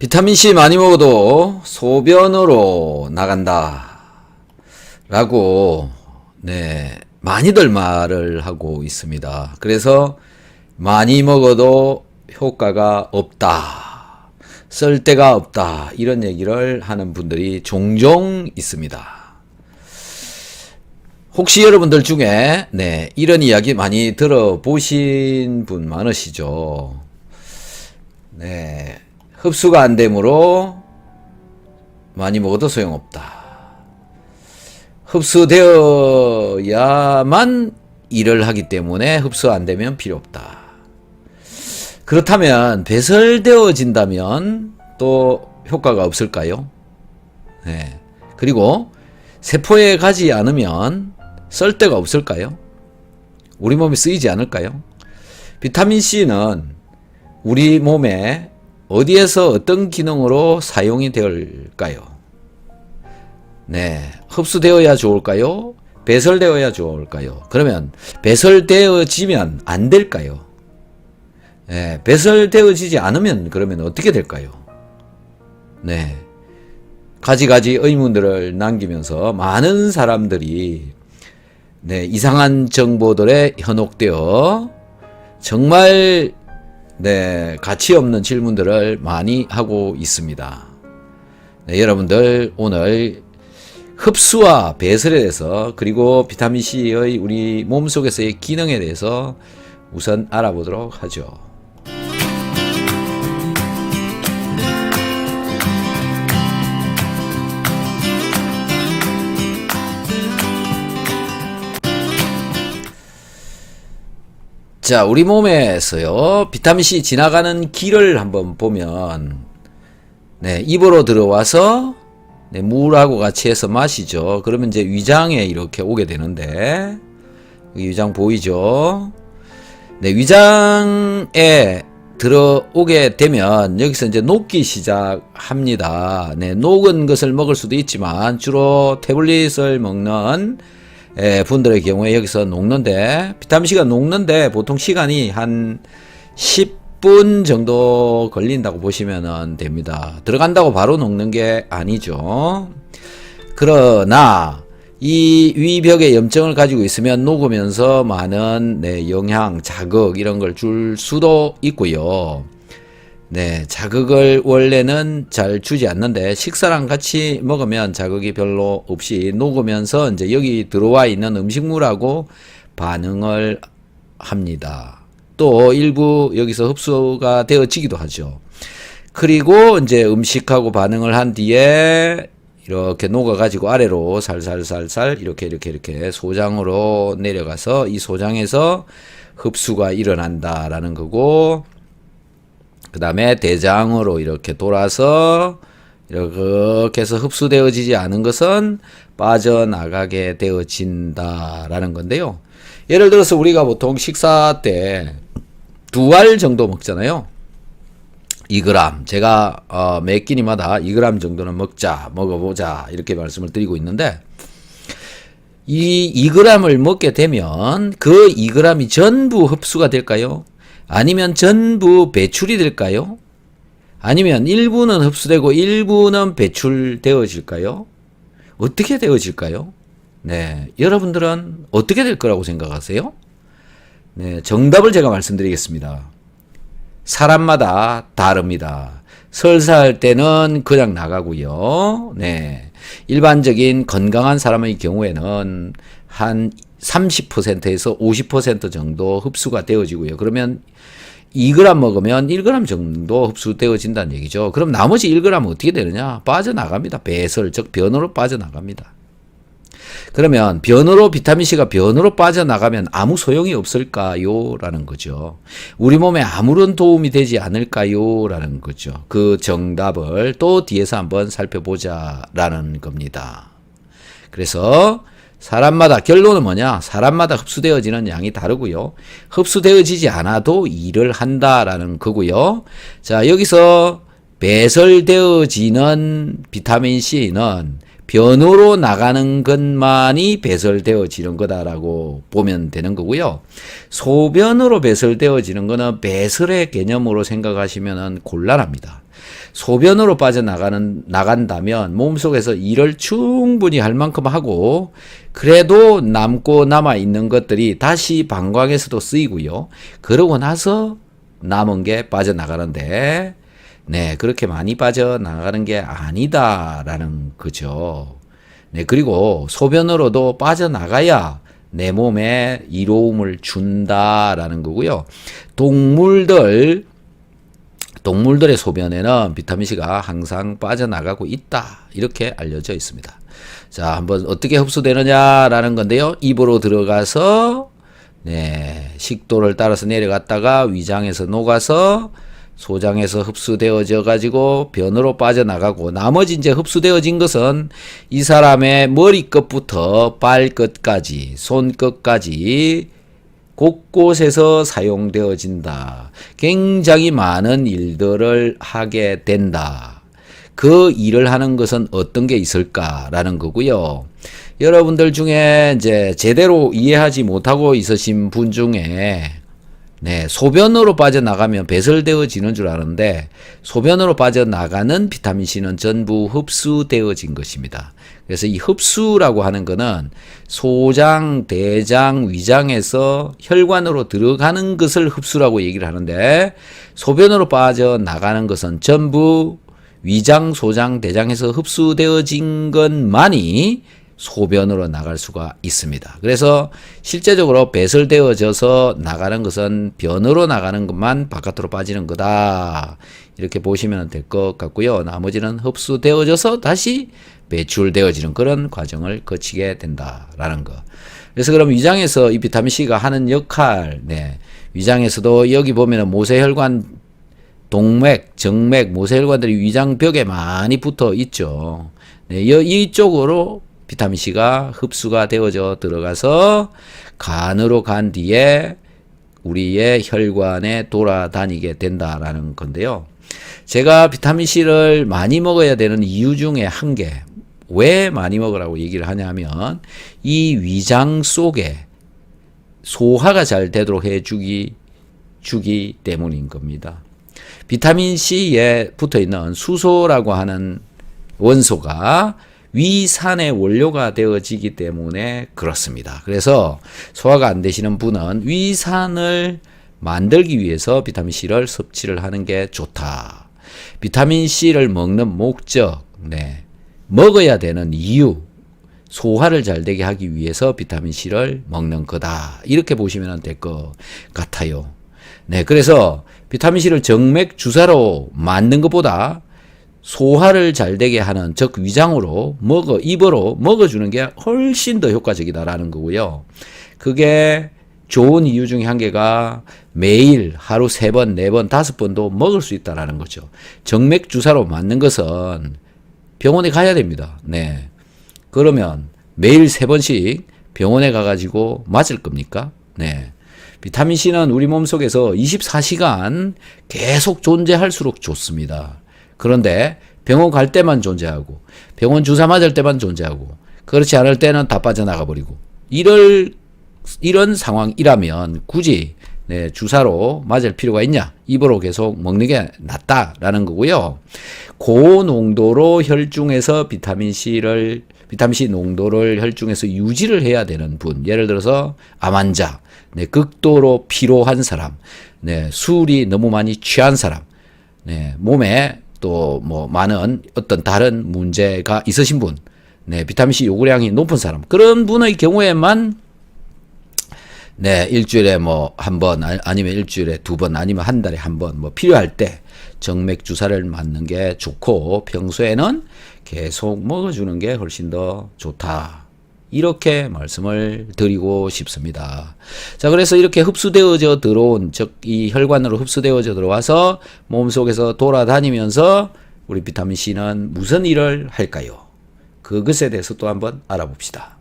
비타민C 많이 먹어도 소변으로 나간다 라고 많이들 말을 하고 있습니다. 그래서 많이 먹어도 효과가 없다, 쓸 데가 없다, 이런 얘기를 하는 분들이 종종 있습니다. 혹시 여러분들 중에 이런 이야기 많이 들어보신 분 많으시죠? 흡수가 안 되므로 많이 먹어도 소용없다. 흡수되어야만 일을 하기 때문에 흡수 안 되면 필요 없다. 그렇다면 배설되어진다면 또 효과가 없을까요? 그리고 세포에 가지 않으면 쓸 데가 없을까요? 우리 몸에 쓰이지 않을까요? 비타민C는 우리 몸에 어디에서 어떤 기능으로 사용이 될까요? 흡수되어야 좋을까요? 배설되어야 좋을까요? 그러면 배설되어지면 안 될까요? 배설되어지지 않으면 그러면 어떻게 될까요? 가지가지 의문들을 남기면서 많은 사람들이 이상한 정보들에 현혹되어 정말 가치 없는 질문들을 많이 하고 있습니다. 여러분들 오늘 흡수와 배설에 대해서 그리고 비타민C의 우리 몸속에서의 기능에 대해서 우선 알아보도록 하죠. 자, 우리 몸에서요, 비타민C 지나가는 길을 한번 보면, 입으로 들어와서, 물하고 같이 해서 마시죠. 그러면 이제 위장에 이렇게 오게 되는데, 여기 위장 보이죠? 위장에 들어오게 되면, 여기서 이제 녹기 시작합니다. 녹은 것을 먹을 수도 있지만, 주로 태블릿을 먹는 분들의 경우에 여기서 녹는데, 비타민C가 녹는데 보통 시간이 한 10분 정도 걸린다고 보시면 됩니다. 들어간다고 바로 녹는 게 아니죠. 그러나 이 위벽에 염증을 가지고 있으면 녹으면서 많은 영향, 자극 이런 걸 줄 수도 있고요. 자극을 원래는 잘 주지 않는데 식사랑 같이 먹으면 자극이 별로 없이 녹으면서 이제 여기 들어와 있는 음식물하고 반응을 합니다. 또 일부 여기서 흡수가 되어지기도 하죠. 그리고 이제 음식하고 반응을 한 뒤에 이렇게 녹아가지고 아래로 살살살살 이렇게 소장으로 내려가서 이 소장에서 흡수가 일어난다라는 거고, 그 다음에 대장으로 이렇게 돌아서 이렇게 해서 흡수되어지지 않은 것은 빠져나가게 되어진다라는 건데요. 예를 들어서 우리가 보통 식사 때 2알 정도 먹잖아요. 2g. 제가 매 끼니마다 2g 정도는 먹어보자 이렇게 말씀을 드리고 있는데, 이 2g을 먹게 되면 그 2g이 전부 흡수가 될까요? 아니면 전부 배출이 될까요? 아니면 일부는 흡수되고 일부는 배출되어질까요? 어떻게 되어질까요? 여러분들은 어떻게 될 거라고 생각하세요? 정답을 제가 말씀드리겠습니다. 사람마다 다릅니다. 설사할 때는 그냥 나가고요. 일반적인 건강한 사람의 경우에는 한 30%에서 50% 정도 흡수가 되어지고요. 그러면 2g 먹으면 1g 정도 흡수되어진다는 얘기죠. 그럼 나머지 1g은 어떻게 되느냐? 빠져나갑니다. 배설, 즉 변으로 빠져나갑니다. 그러면 비타민C가 변으로 빠져나가면 아무 소용이 없을까요? 라는 거죠. 우리 몸에 아무런 도움이 되지 않을까요? 라는 거죠. 그 정답을 또 뒤에서 한번 살펴보자 라는 겁니다. 그래서 사람마다, 결론은 뭐냐? 사람마다 흡수되어지는 양이 다르고요. 흡수되어지지 않아도 일을 한다라는 거고요. 자, 여기서 배설되어지는 비타민C는 변으로 나가는 것만이 배설되어지는 거다라고 보면 되는 거고요. 소변으로 배설되어지는 거는 배설의 개념으로 생각하시면 곤란합니다. 소변으로 나간다면 몸속에서 일을 충분히 할 만큼 하고 그래도 남아 있는 것들이 다시 방광에서도 쓰이고요. 그러고 나서 남은 게 빠져나가는데 네, 그렇게 많이 빠져나가는 게 아니다라는 거죠. 네, 그리고 소변으로도 빠져나가야 내 몸에 이로움을 준다라는 거고요. 동물들의 소변에는 비타민C가 항상 빠져나가고 있다. 이렇게 알려져 있습니다. 자, 한번 어떻게 흡수되느냐라는 건데요. 입으로 들어가서 네, 식도를 따라서 내려갔다가 위장에서 녹아서 소장에서 흡수되어져 가지고 변으로 빠져나가고 나머지 이제 흡수되어진 것은 이 사람의 머리끝부터 발끝까지 손끝까지 곳곳에서 사용되어진다. 굉장히 많은 일들을 하게 된다. 그 일을 하는 것은 어떤 게 있을까라는 거고요. 여러분들 중에 이제 제대로 이해하지 못하고 있으신 분 중에 네, 소변으로 빠져나가면 배설되어지는 줄 아는데 소변으로 빠져나가는 비타민C는 전부 흡수되어진 것입니다. 그래서 이 흡수라고 하는 거는 소장, 대장, 위장에서 혈관으로 들어가는 것을 흡수라고 얘기를 하는데 소변으로 빠져나가는 것은 전부 위장, 소장, 대장에서 흡수되어진 것만이 소변으로 나갈 수가 있습니다. 그래서 실제적으로 배설되어져서 나가는 것은 변으로 나가는 것만 바깥으로 빠지는 거다. 이렇게 보시면 될 것 같고요. 나머지는 흡수되어져서 다시 배출되어지는 그런 과정을 거치게 된다라는 거. 그래서 그럼 위장에서 이 비타민C가 하는 역할, 네. 위장에서도 여기 보면은 모세혈관, 동맥, 정맥, 모세혈관들이 위장벽에 많이 붙어 있죠. 네. 이쪽으로 비타민C가 흡수가 되어져 들어가서 간으로 간 뒤에 우리의 혈관에 돌아다니게 된다라는 건데요. 제가 비타민C를 많이 먹어야 되는 이유 중에 한 개, 왜 많이 먹으라고 얘기를 하냐면 이 위장 속에 소화가 잘 되도록 해주기 때문인 겁니다. 비타민C에 붙어있는 수소라고 하는 원소가 위산의 원료가 되어지기 때문에 그렇습니다. 그래서 소화가 안 되시는 분은 위산을 만들기 위해서 비타민C를 섭취를 하는 게 좋다. 비타민C를 먹는 목적, 네. 먹어야 되는 이유, 소화를 잘 되게 하기 위해서 비타민C를 먹는 거다. 이렇게 보시면 될 것 같아요. 네. 그래서 비타민C를 정맥 주사로 맞는 것보다 소화를 잘 되게 하는 즉 위장으로 입으로 먹어주는 게 훨씬 더 효과적이다라는 거고요. 그게 좋은 이유 중에 한 개가 매일 하루 3번, 4번, 5번도 먹을 수 있다라는 거죠. 정맥 주사로 맞는 것은 병원에 가야 됩니다. 네. 그러면 매일 3번씩 병원에 가가지고 맞을 겁니까? 네. 비타민C는 우리 몸속에서 24시간 계속 존재할수록 좋습니다. 그런데 병원 갈 때만 존재하고 병원 주사 맞을 때만 존재하고 그렇지 않을 때는 다 빠져나가 버리고 이런 상황이라면 굳이 네, 주사로 맞을 필요가 있냐? 입으로 계속 먹는 게 낫다라는 거고요. 고농도로 혈중에서 비타민C 농도를 혈중에서 유지를 해야 되는 분, 예를 들어서 암 환자, 네, 극도로 피로한 사람, 네, 술이 너무 많이 취한 사람, 네, 몸에 또 뭐 많은 어떤 다른 문제가 있으신 분, 네, 비타민C 요구량이 높은 사람, 그런 분의 경우에만 네, 일주일에 뭐 한 번 아니면 일주일에 2번 아니면 한 달에 한 번 뭐 필요할 때 정맥 주사를 맞는 게 좋고 평소에는 계속 먹어주는 게 훨씬 더 좋다. 이렇게 말씀을 드리고 싶습니다. 자, 그래서 이렇게 흡수되어져 들어온, 즉, 이 혈관으로 흡수되어져 들어와서 몸속에서 돌아다니면서 우리 비타민C는 무슨 일을 할까요? 그것에 대해서 또 한번 알아봅시다.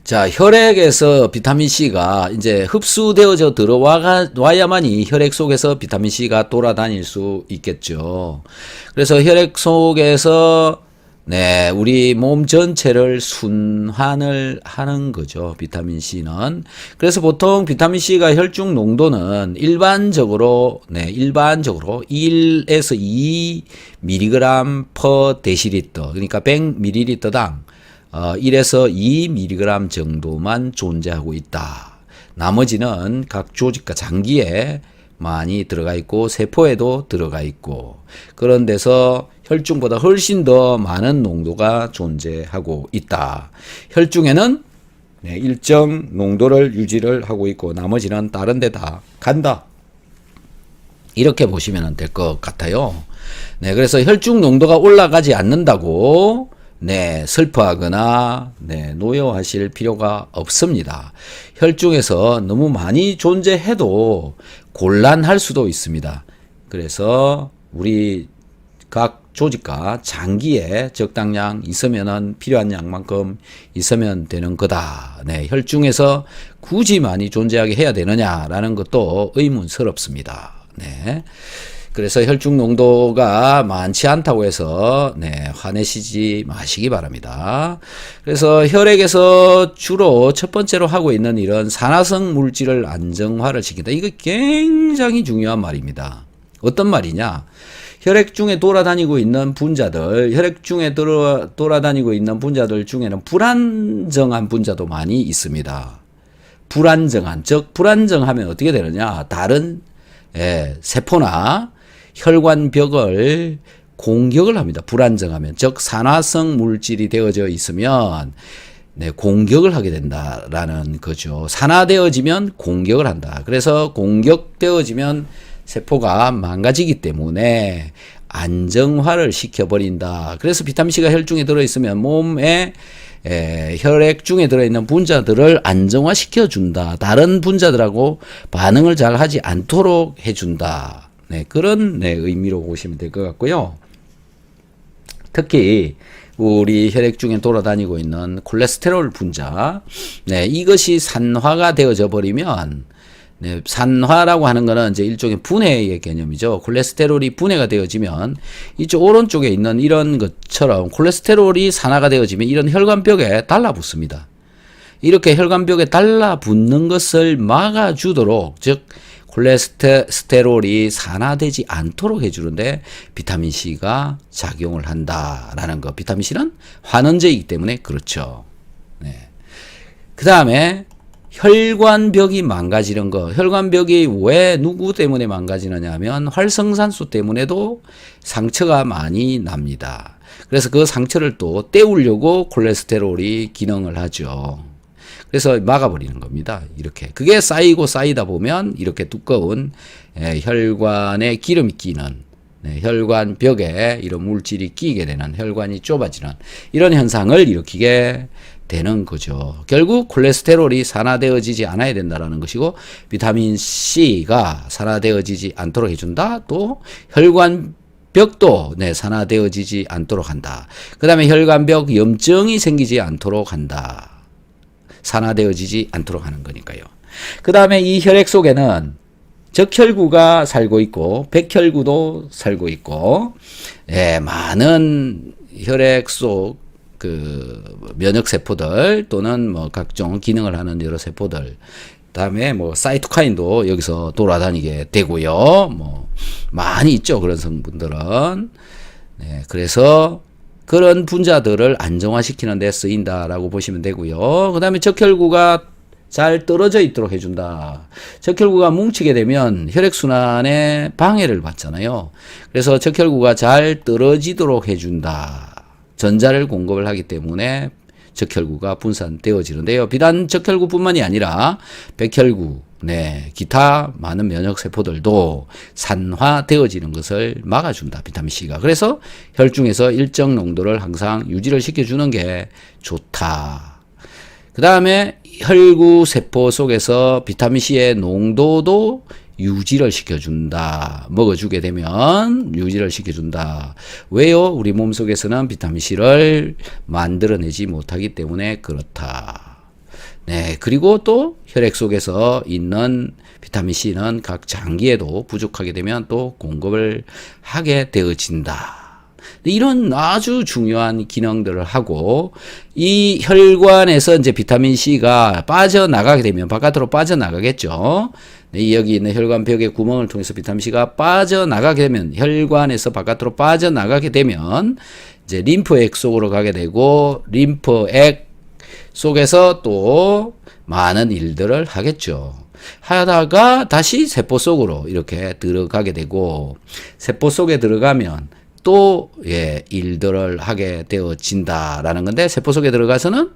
자, 혈액에서 비타민 C가 이제 흡수되어져 들어와야만이 혈액 속에서 비타민 C가 돌아다닐 수 있겠죠. 그래서 혈액 속에서 네, 우리 몸 전체를 순환을 하는 거죠. 비타민 C는. 그래서 보통 비타민 C가 혈중 농도는 일반적으로 1에서 2mg per 데시리터. 그러니까 100ml당 1에서 2mg 정도만 존재하고 있다. 나머지는 각 조직과 장기에 많이 들어가 있고 세포에도 들어가 있고 그런 데서 혈중보다 훨씬 더 많은 농도가 존재하고 있다. 혈중에는 일정 농도를 유지를 하고 있고 나머지는 다른 데 다 간다. 이렇게 보시면 될 것 같아요. 네, 그래서 혈중 농도가 올라가지 않는다고 슬퍼하거나 노여하실 필요가 없습니다. 혈중에서 너무 많이 존재해도 곤란할 수도 있습니다. 그래서 우리 각 조직과 장기에 적당량 있으면은 필요한 양만큼 있으면 되는 거다. 혈중에서 굳이 많이 존재하게 해야 되느냐라는 것도 의문스럽습니다. 그래서 혈중 농도가 많지 않다고 해서 화내시지 마시기 바랍니다. 그래서 혈액에서 주로 첫 번째로 하고 있는 이런 산화성 물질을 안정화를 시킨다. 이거 굉장히 중요한 말입니다. 어떤 말이냐? 혈액 중에 돌아다니고 있는 분자들, 혈액 중에 돌아다니고 있는 분자들 중에는 불안정한 분자도 많이 있습니다. 불안정하면 어떻게 되느냐? 다른 세포나 혈관벽을 공격을 합니다. 불안정하면. 즉 산화성 물질이 되어져 있으면 공격을 하게 된다라는 거죠. 산화되어지면 공격을 한다. 그래서 공격되어지면 세포가 망가지기 때문에 안정화를 시켜버린다. 그래서 비타민C가 혈중에 들어있으면 몸에 혈액 중에 들어있는 분자들을 안정화시켜준다. 다른 분자들하고 반응을 잘 하지 않도록 해준다. 그런 의미로 보시면 될 것 같고요. 특히 우리 혈액 중에 돌아다니고 있는 콜레스테롤 분자, 이것이 산화가 되어져 버리면 산화라고 하는 거는 이제 일종의 분해의 개념이죠. 콜레스테롤이 분해가 되어지면 이쪽 오른쪽에 있는 이런 것처럼 콜레스테롤이 산화가 되어지면 이런 혈관벽에 달라붙습니다. 이렇게 혈관벽에 달라붙는 것을 막아주도록, 즉 콜레스테롤이 산화되지 않도록 해주는데 비타민C가 작용을 한다라는 거. 비타민C는 환원제이기 때문에 그렇죠. 그 다음에 혈관벽이 망가지는 거. 혈관벽이 왜 누구 때문에 망가지느냐 하면 활성산소 때문에도 상처가 많이 납니다. 그래서 그 상처를 또 때우려고 콜레스테롤이 기능을 하죠. 그래서 막아버리는 겁니다. 이렇게. 그게 쌓이고 쌓이다 보면 이렇게 두꺼운 혈관에 기름이 끼는, 혈관벽에 이런 물질이 끼게 되는, 혈관이 좁아지는 이런 현상을 일으키게 되는 거죠. 결국 콜레스테롤이 산화되어지지 않아야 된다라는 것이고 비타민 C가 산화되어지지 않도록 해준다. 또 혈관벽도 산화되어지지 않도록 한다. 그 다음에 혈관벽 염증이 생기지 않도록 한다. 산화되어지지 않도록 하는 거니까요. 그 다음에 이 혈액 속에는 적혈구가 살고 있고 백혈구도 살고 있고 많은 혈액 속 면역 세포들 또는 뭐 각종 기능을 하는 여러 세포들, 그다음에 뭐 사이토카인도 여기서 돌아다니게 되고요. 뭐 많이 있죠, 그런 성분들은. 그래서 그런 분자들을 안정화시키는 데 쓰인다라고 보시면 되고요. 그다음에 적혈구가 잘 떨어져 있도록 해준다. 적혈구가 뭉치게 되면 혈액순환에 방해를 받잖아요. 그래서 적혈구가 잘 떨어지도록 해준다. 전자를 공급을 하기 때문에 적혈구가 분산되어지는데요. 비단 적혈구뿐만이 아니라 백혈구, 기타 많은 면역 세포들도 산화되어지는 것을 막아준다. 비타민C가. 그래서 혈중에서 일정 농도를 항상 유지를 시켜주는 게 좋다. 그 다음에 혈구 세포 속에서 비타민C의 농도도 유지를 시켜준다. 먹어주게 되면 유지를 시켜준다. 왜요? 우리 몸속에서는 비타민C를 만들어내지 못하기 때문에 그렇다. 네, 그리고 또 혈액 속에서 있는 비타민 C는 각 장기에도 부족하게 되면 또 공급을 하게 되어진다. 이런 아주 중요한 기능들을 하고, 이 혈관에서 이제 비타민 C가 빠져나가게 되면 바깥으로 빠져나가겠죠. 네, 여기 있는 혈관벽의 구멍을 통해서 비타민 C가 빠져나가게 되면, 혈관에서 바깥으로 빠져나가게 되면 이제 림프액 속으로 가게 되고, 림프액 속에서 또 많은 일들을 하겠죠. 하다가 다시 세포 속으로 이렇게 들어가게 되고, 세포 속에 들어가면 또 일들을 하게 되어진다라는 건데, 세포 속에 들어가서는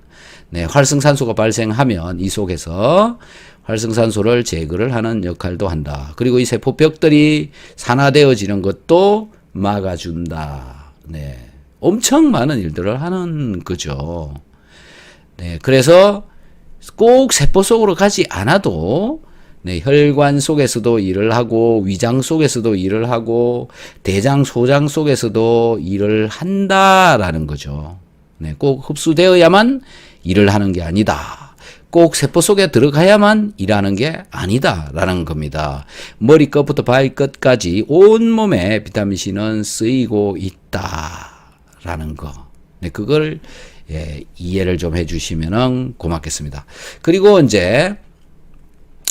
활성산소가 발생하면 이 속에서 활성산소를 제거를 하는 역할도 한다. 그리고 이 세포벽들이 산화되어지는 것도 막아준다. 엄청 많은 일들을 하는 거죠. 그래서 꼭 세포 속으로 가지 않아도 혈관 속에서도 일을 하고, 위장 속에서도 일을 하고, 대장, 소장 속에서도 일을 한다라는 거죠. 꼭 흡수되어야만 일을 하는 게 아니다. 꼭 세포 속에 들어가야만 일하는 게 아니다라는 겁니다. 머리끝부터 발끝까지 온몸에 비타민C는 쓰이고 있다라는 거. 그걸 이해를 좀 해주시면 고맙겠습니다. 그리고 이제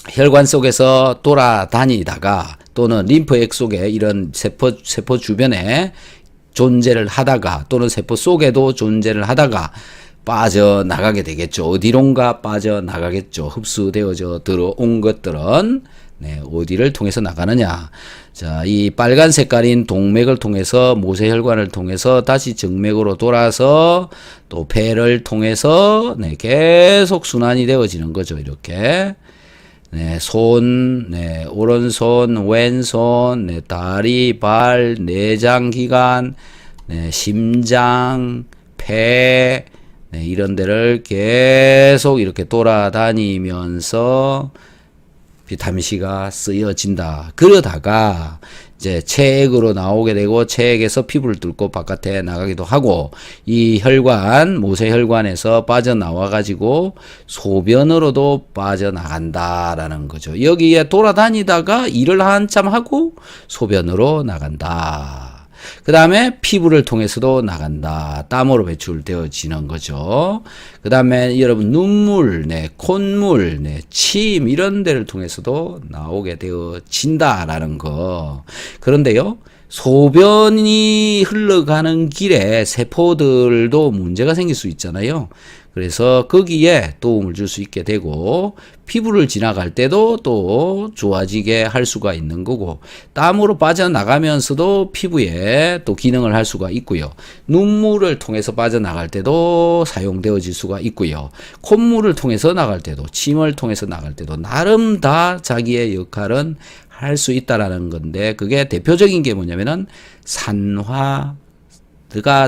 혈관 속에서 돌아다니다가, 또는 림프액 속에 이런 세포 주변에 존재를 하다가, 또는 세포 속에도 존재를 하다가 빠져나가게 되겠죠. 어디론가 빠져나가겠죠. 흡수되어져 들어온 것들은 어디를 통해서 나가느냐. 자, 이 빨간 색깔인 동맥을 통해서, 모세혈관을 통해서 다시 정맥으로 돌아서 또 폐를 통해서 계속 순환이 되어지는 거죠. 이렇게. 손, 오른손, 왼손, 다리, 발, 내장기관, 심장, 폐, 이런 데를 계속 이렇게 돌아다니면서 비타민C가 쓰여진다. 그러다가 이제 체액으로 나오게 되고, 체액에서 피부를 뚫고 바깥에 나가기도 하고, 이 혈관, 모세혈관에서 빠져나와 가지고 소변으로도 빠져나간다라는 거죠. 여기에 돌아다니다가 일을 한참 하고 소변으로 나간다. 그 다음에 피부를 통해서도 나간다. 땀으로 배출되어지는 거죠. 그 다음에 여러분 눈물, 콧물, 침 이런 데를 통해서도 나오게 되어진다라는 거. 그런데요, 소변이 흘러가는 길에 세포들도 문제가 생길 수 있잖아요. 그래서 거기에 도움을 줄 수 있게 되고, 피부를 지나갈 때도 또 좋아지게 할 수가 있는 거고, 땀으로 빠져나가면서도 피부에 또 기능을 할 수가 있고요. 눈물을 통해서 빠져나갈 때도 사용되어질 수가 있고요. 콧물을 통해서 나갈 때도, 침을 통해서 나갈 때도 나름 다 자기의 역할은 할 수 있다라는 건데, 그게 대표적인 게 뭐냐면은 산화가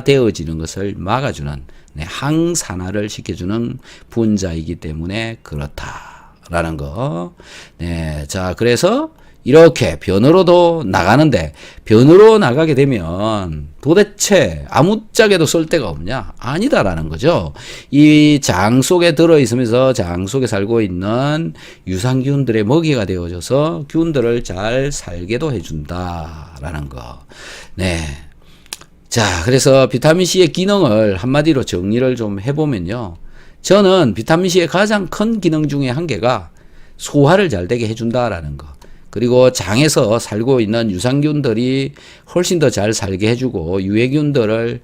되어지는 것을 막아주는, 항산화를 시켜주는 분자이기 때문에 그렇다라는 거. 자, 그래서 이렇게 변으로도 나가는데, 변으로 나가게 되면 도대체 아무짝에도 쓸 데가 없냐? 아니다라는 거죠. 이 장 속에 들어있으면서 장 속에 살고 있는 유산균들의 먹이가 되어줘서 균들을 잘 살게도 해준다라는 거. 자, 그래서 비타민C의 기능을 한마디로 정리를 좀 해보면요. 저는 비타민C의 가장 큰 기능 중에 한 개가 소화를 잘 되게 해준다라는 거. 그리고 장에서 살고 있는 유산균들이 훨씬 더 잘 살게 해주고, 유해균들을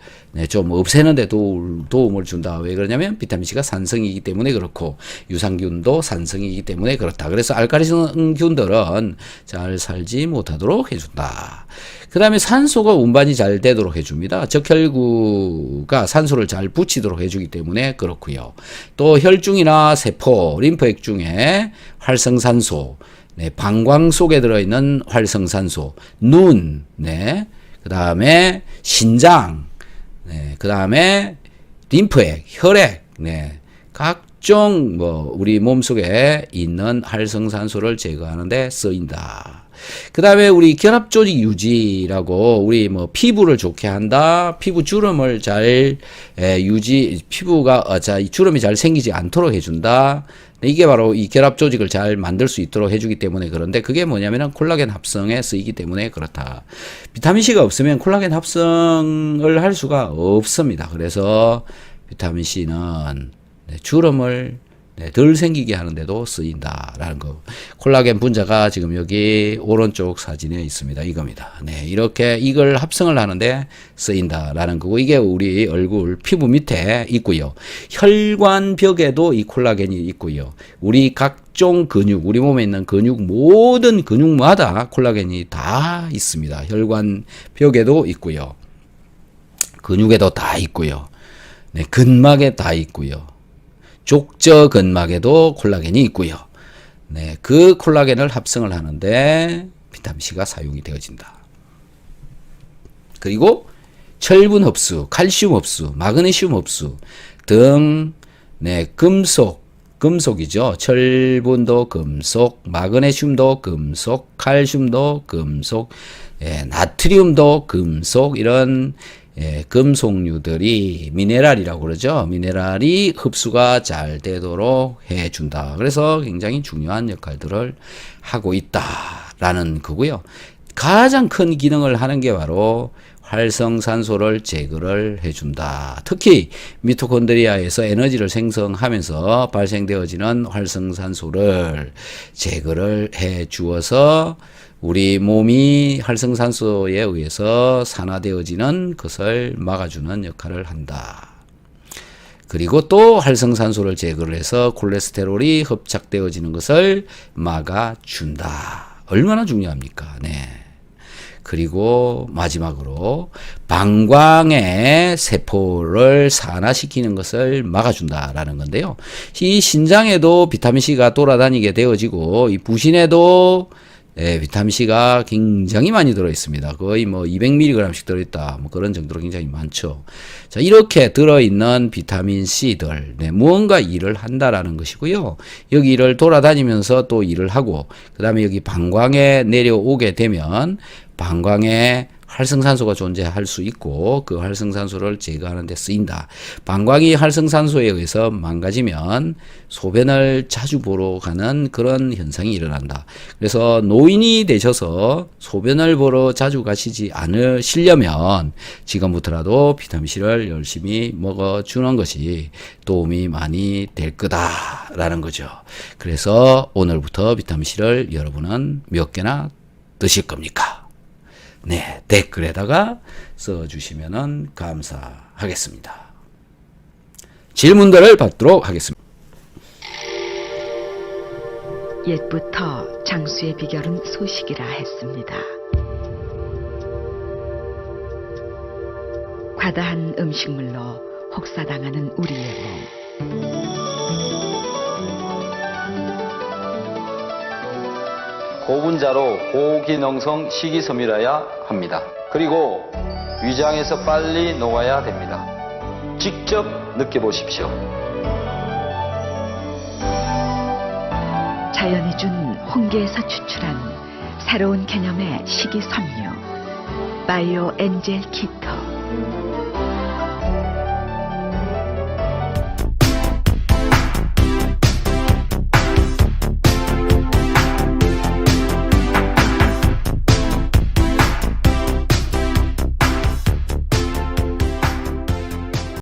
좀 없애는 데 도움을 준다. 왜 그러냐면 비타민C가 산성이기 때문에 그렇고, 유산균도 산성이기 때문에 그렇다. 그래서 알칼리성균들은 잘 살지 못하도록 해준다. 그 다음에 산소가 운반이 잘 되도록 해줍니다. 적혈구가 산소를 잘 붙이도록 해주기 때문에 그렇고요. 또 혈중이나 세포, 림프액 중에 활성산소, 방광 속에 들어있는 활성산소, 눈, 그 다음에 신장, 그 다음에 림프액, 혈액, 각종 우리 몸속에 있는 활성산소를 제거하는 데 쓰인다. 그 다음에 우리 결합조직 유지라고 우리 뭐 피부를 좋게 한다. 피부 주름을 잘 피부가 주름이 잘 생기지 않도록 해준다. 이게 바로 이 결합 조직을 잘 만들 수 있도록 해주기 때문에 그런데 그게 뭐냐면은 콜라겐 합성에 쓰이기 때문에 그렇다. 비타민C가 없으면 콜라겐 합성을 할 수가 없습니다. 그래서 비타민C는 주름을 덜 생기게 하는데도 쓰인다라는 거. 콜라겐 분자가 지금 여기 오른쪽 사진에 있습니다. 이겁니다. 이렇게 이걸 합성을 하는데 쓰인다라는 거고, 이게 우리 얼굴 피부 밑에 있고요. 혈관벽에도 이 콜라겐이 있고요. 우리 각종 근육, 우리 몸에 있는 근육, 모든 근육마다 콜라겐이 다 있습니다. 혈관벽에도 있고요. 근육에도 다 있고요. 근막에 다 있고요. 족저 근막에도 콜라겐이 있고요. 그 콜라겐을 합성을 하는데 비타민C가 사용이 되어진다. 그리고 철분 흡수, 칼슘 흡수, 마그네슘 흡수 등 금속이죠. 철분도 금속, 마그네슘도 금속, 칼슘도 금속, 나트륨도 금속, 이런 금속류들이 미네랄이라고 그러죠. 미네랄이 흡수가 잘 되도록 해준다. 그래서 굉장히 중요한 역할들을 하고 있다라는 거고요. 가장 큰 기능을 하는 게 바로 활성산소를 제거를 해준다. 특히 미토콘드리아에서 에너지를 생성하면서 발생되어지는 활성산소를 제거를 해 주어서 우리 몸이 활성산소에 의해서 산화되어지는 것을 막아주는 역할을 한다. 그리고 또 활성산소를 제거를 해서 콜레스테롤이 흡착되어지는 것을 막아준다. 얼마나 중요합니까? 그리고 마지막으로 방광의 세포를 산화시키는 것을 막아준다라는 건데요. 이 신장에도 비타민C가 돌아다니게 되어지고, 이 부신에도 비타민C가 굉장히 많이 들어있습니다. 거의 뭐 200mg씩 들어있다. 뭐 그런 정도로 굉장히 많죠. 자, 이렇게 들어있는 비타민C들, 무언가 일을 한다라는 것이고요. 여기 일을 돌아다니면서 또 일을 하고, 그 다음에 여기 방광에 내려오게 되면 방광에 활성산소가 존재할 수 있고, 그 활성산소를 제거하는 데 쓰인다. 방광이 활성산소에 의해서 망가지면 소변을 자주 보러 가는 그런 현상이 일어난다. 그래서 노인이 되셔서 소변을 보러 자주 가시지 않으시려면 지금부터라도 비타민C를 열심히 먹어주는 것이 도움이 많이 될 거다라는 거죠. 그래서 오늘부터 비타민C를 여러분은 몇 개나 드실 겁니까? 댓글에다가 써주시면 감사하겠습니다. 질문들을 받도록 하겠습니다. 옛부터 장수의 비결은 소식이라 했습니다. 과다한 음식물로 혹사당하는 우리의 몸. 고분자로 고기능성 식이섬유라야 합니다. 그리고 위장에서 빨리 녹아야 됩니다. 직접 느껴보십시오. 자연이 준 홍게에서 추출한 새로운 개념의 식이섬유 바이오 엔젤 키토.